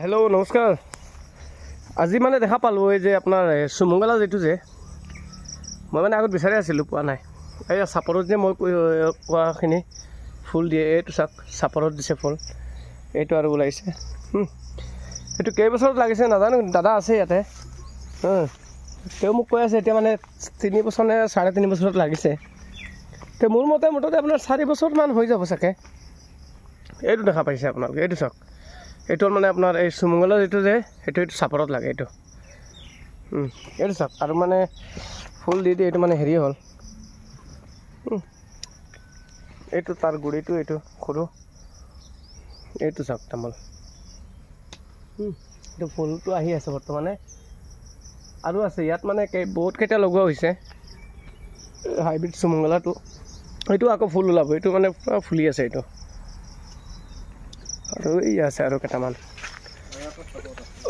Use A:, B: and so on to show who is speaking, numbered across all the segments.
A: Hello' নমস্কাৰ। আজি মানে দেখা পালোঁ এই যে আপোনাৰ চুমংগলা যিটো যে মই মানে আগত বিচাৰি আছিলোঁ, পোৱা নাই। এই চাপৰত যে মই কোৱাখিনি ফুল দিয়ে, এইটো চাওক চাপৰত দিছে ফুল, এইটো আৰু ওলাইছে। এইটো কেইবছৰত লাগিছে নাজানো, দাদা আছে ইয়াতে। তেওঁ মোক কৈ আছে এতিয়া মানে 3 বছৰ নে 3.5 বছৰত লাগিছে। তে মোৰ মতে মুঠতে আপোনাৰ 4 বছৰমান হৈ যাব চাগে। এইটো দেখা পাইছে আপোনালোকে, এইটো চাওক। এইটো মানে আপোনাৰ এই চুমংগলা যিটো যে এইটো চাপৰত লাগে এইটো। এইটো চাওক আৰু মানে ফুল দি এইটো মানে হেৰি হ'ল। এইটো তাৰ গুৰিটো এইটো সৰু, এইটো চাওক তামোল। এইটো ফুলটো আহি আছে বৰ্তমানে, আৰু আছে ইয়াত মানে বহুত কেইটা লগোৱা হৈছে হাইব্ৰিড চুমংগলাটো। এইটো আকৌ ফুল ওলাব, এইটো মানে পুৰা ফুলি আছে এইটো। আৰু এই আছে আৰু কেইটামান,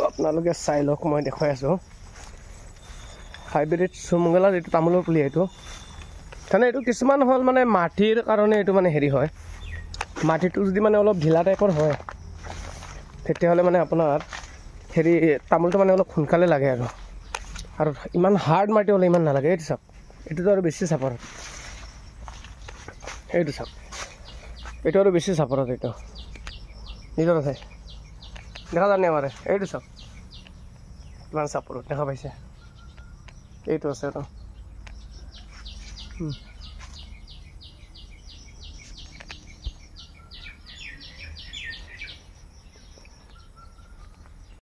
A: আপোনালোকে চাই লওক, মই দেখুৱাই আছোঁ। হাইব্ৰিড চুমংগলা যিটো তামোলৰ পুলি, এইটো মানে এইটো কিছুমান হ'ল মানে মাটিৰ কাৰণে এইটো মানে হেৰি হয়। মাটিটো যদি মানে অলপ ঢিলা টাইপৰ হয় তেতিয়াহ'লে মানে আপোনাৰ হেৰি তামোলটো মানে অলপ সোনকালে লাগে আৰু ইমান হাৰ্ড মাটি হ'লে ইমান নালাগে। এইটো চাওক, এইটোতো আৰু বেছি চাপৰত। এইটো চাওক, এইটো আৰু বেছি চাপৰত। এইটো নিজৰ আছে, দেখা জানে আমাৰে। এইটো চাওক কিমান চাপৰত দেখা পাইছে, এইটো আছে আৰু